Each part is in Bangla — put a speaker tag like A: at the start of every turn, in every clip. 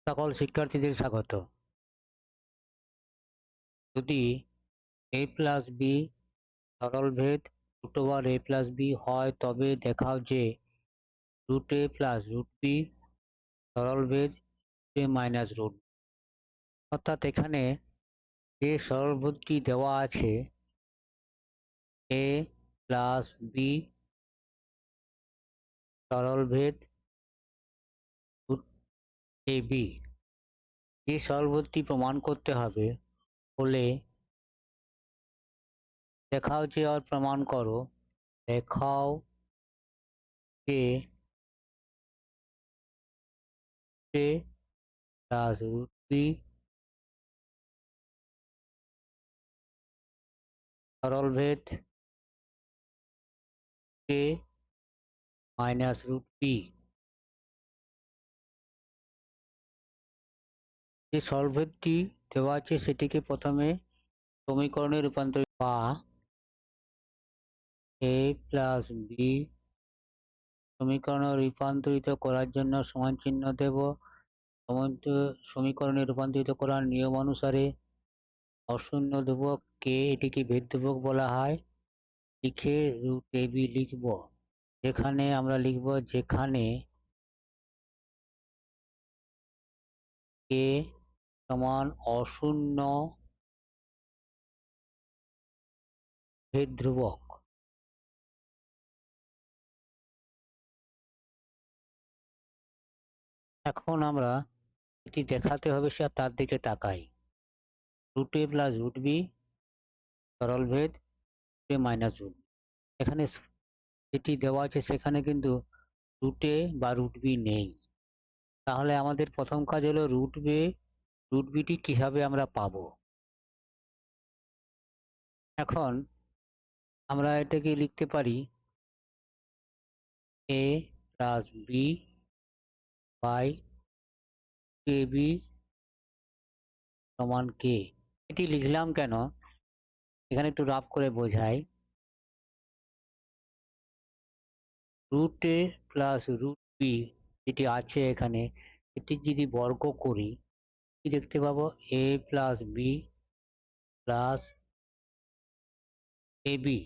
A: সকল শিক্ষার্থীদের স্বাগত। যদি a প্লাস বি সরলভেদ root over a plus B হয় তবে দেখাও যে root a plus root B সরলভেদ a মাইনাস রুট। অর্থাৎ এখানে যে সরলভেদটি দেওয়া আছে a প্লাস বি সরলভেদ রুট এ বি, যে সরলভেদটি প্রমাণ করতে হবে বলে দেখাও যে আর প্রমাণ করো, দেখাও যে a প্লাস রুট বি সরলভেদ a মাইনাস রুট বি। যে সরলভেদটি দেওয়া আছে সেটিকে প্রথমে সমীকরণে রূপান্তরিত বা a প্লাস বি সমীকরণে রূপান্তরিত করার জন্য সমান চিহ্ন দেব। সমীকরণে রূপান্তরিত করার নিয়ম অনুসারে অশূন্য ধ্রুবক কে, এটিকে ভেদ ধ্রুবক বলা হয়, লিখে রুট এ বি লিখব। যেখানে আমরা লিখব যেখানে কে সমান অশূন্য ভেদ ধ্রুবক। এখন আমরা এটি দেখাতে হবে সে তার দিকে তাকাই। Root A plus root B সরলভেদ A minus root. এখানে যেটি দেওয়া আছে সেখানে কিন্তু রুট এ বা রুট বি নেই। তাহলে আমাদের প্রথম কাজ হলো রুট বিটি কিভাবে আমরা পাবো। এখন আমরা এটাকে লিখতে পারি a plus B by K B সমান কে। এটি লিখলাম কেন, এখানে একটু রাফ করে বোঝাই। Root A plus root B যেটি আছে এখানে, এটি যদি বর্গ করি কি দেখতে পাবো, a plus B plus A B.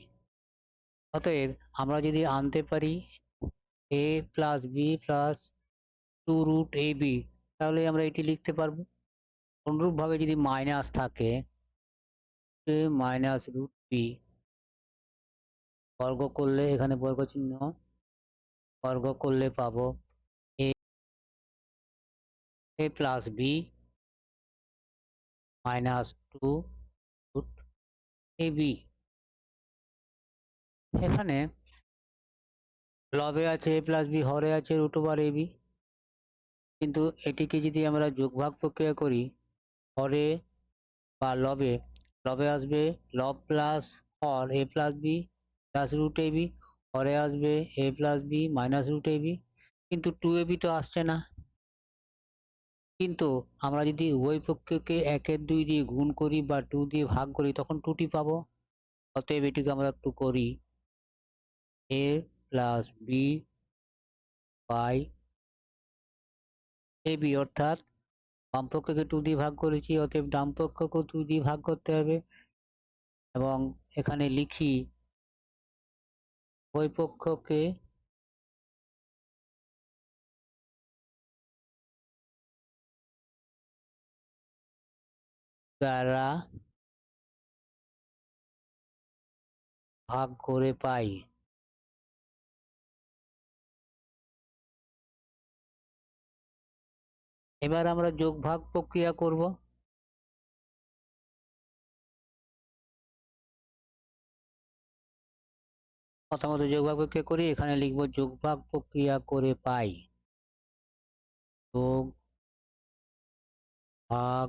A: অতএব আমরা যদি আনতে পারি a plus B plus two root A B, তাহলে আমরা এটি লিখতে পারবো। অনুরূপভাবে যদি মাইনাস থাকে a মাইনাস রুট বি বর্গ করলে, এখানে বর্গ চিহ্ন, বর্গ করলে পাবো a plus B minus two root A B. এখানে লবে আছে a প্লাস বি, হরে আছে রুট ওভার এ বি, কিন্তু এটিকে যদি আমরা যোগভাগ প্রক্রিয়া করি হরে বা লবে, লবে আসবে লব প্লাস হর A plus B plus root A B, হরে আসবে এ plus B minus root A B, কিন্তু টু এ বি তো আসছে না। কিন্তু আমরা যদি উভয় পক্ষকে 1/2 দিয়ে গুণ করি বা 2 দিয়ে ভাগ করি তখন 2টি পাবো। অতএব এটিকে আমরা একটু করি a plus B by A B, অর্থাৎ বাম পক্ষকে 2 দিয়ে ভাগ করেছি, অতএব ডান পক্ষকেও 2 দিয়ে ভাগ করতে হবে। এবং এখানে লিখি উভয় পক্ষকে দ্বারা ভাগ করে পাই। এবার আমরা যোগ ভাগ প্রক্রিয়া করব। প্রথমত যোগ ভাগ প্রক্রিয়া করি, এখানে লিখব যোগ ভাগ প্রক্রিয়া করে পাই, যোগ ভাগ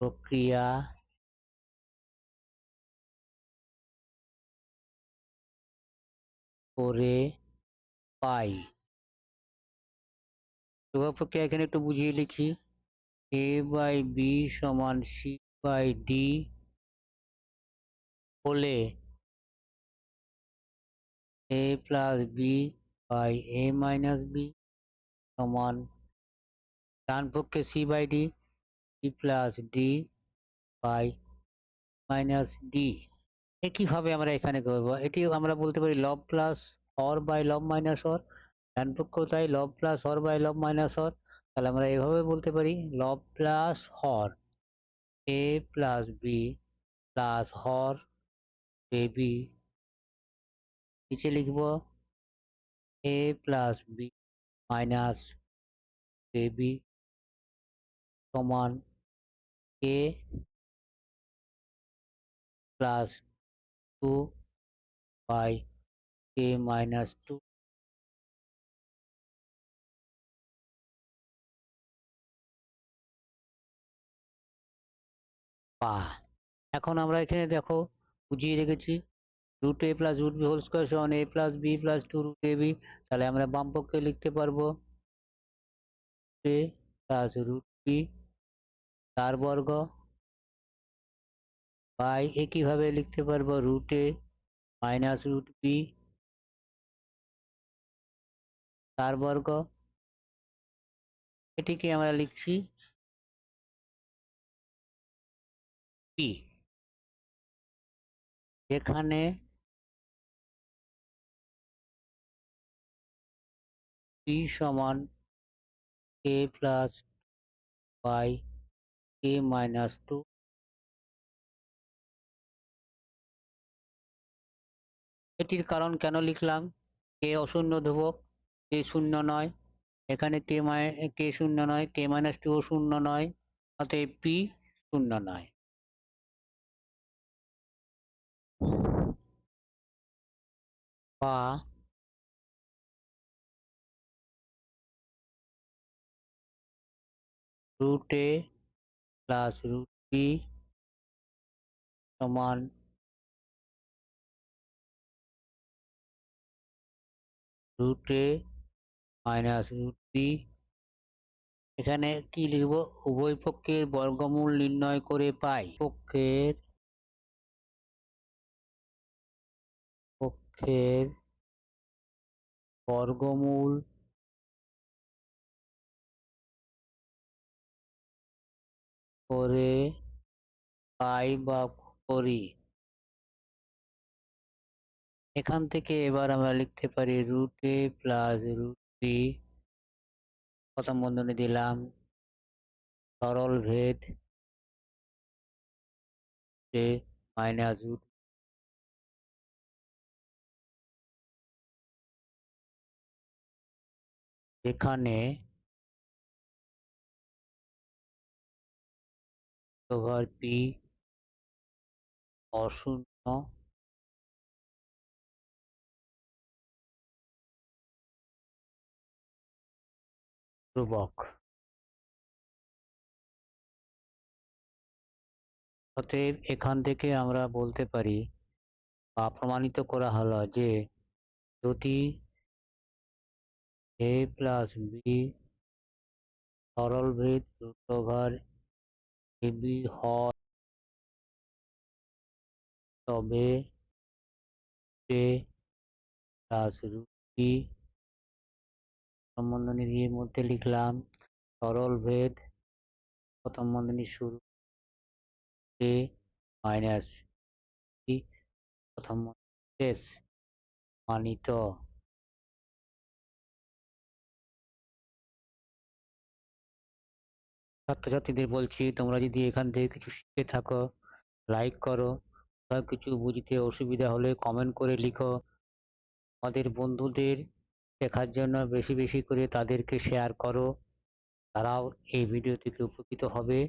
A: প্রক্রিয়া করে পাই। যোগ ভাগ প্রক্রিয়া এখানে একটু বুঝিয়ে লিখি, a বাই বি সমান সি বাই ডি হলে a plus B by A minus B সমান ডান পক্ষে c by D, D plus D by minus D. একইভাবে আমরা এখানে করবো, এটি আমরা বলতে পারি লব প্লাস হর বাই লব মাইনাস হর, ডান পক্ষ তাই লব প্লাস হর বাই লব মাইনাস হর। তাহলে আমরা এভাবে বলতে পারি লব প্লাস হর এ প্লাস বি প্লাস হর এ বি, নিচে লিখবো A plus B minus A B সমান A plus two by A minus two. এখন আমরা এখানে দেখো বুঝিয়ে রেখেছি root A plus root B whole square সমান A plus B plus two root A B. তাহলে আমরা বাম পক্ষে লিখতে পারবো এ প্লাস রুট বি তার বর্গ বাই একইভাবে লিখতে পারবো root A minus root B তার বর্গ। এটিকে আমরা লিখছি পি, যেখানে পি সমান A plus by A minus two. এটির কারণ কেন লিখলাম, কে অশূন্য ধ্রুবক, কে শূন্য নয়, এখানে কে শূন্য নয়, কে মাইনাস টু ও শূন্য নয়, অতএব পি শূন্য নয়। বা root A plus root B সমান root A minus root B. এখানে কি লিখব, উভয় পক্ষের বর্গমূল নির্ণয় করে পাই পক্ষের বর্গমূল করে পাই বা করি। এখান থেকে এবার আমরা লিখতে পারি root A plus root B প্রথম বন্ধনী দিলাম সরল ভেদ এ মাইনাস রুট, যেখানে ওভার পি অশূন্য ধ্রুবক। অতএব এখান থেকে আমরা বলতে পারি বা প্রমাণিত করা হলো যে যদি এ প্লাস বি সরল ভেদ রুট ওভার এ বি হয় তবে এ প্লাস রুট বি প্রথম বন্ধনীর মধ্যে লিখলাম সরল ভেদ প্রথম বন্ধনী শুরু এ মাইনাস বি প্রথম বন্ধনী শেষ মানিত। ছাত্রছাত্রীদের বলছি, তোমরা যদি এখান থেকে কিছু শিখে থাকো লাইক করো, বা কিছু বুঝতে অসুবিধা হলে কমেন্ট করে লিখো। আমাদের বন্ধুদের শেখার জন্য বেশি বেশি করে তাদেরকে শেয়ার করো, তারাও এই ভিডিও থেকে উপকৃত হবে।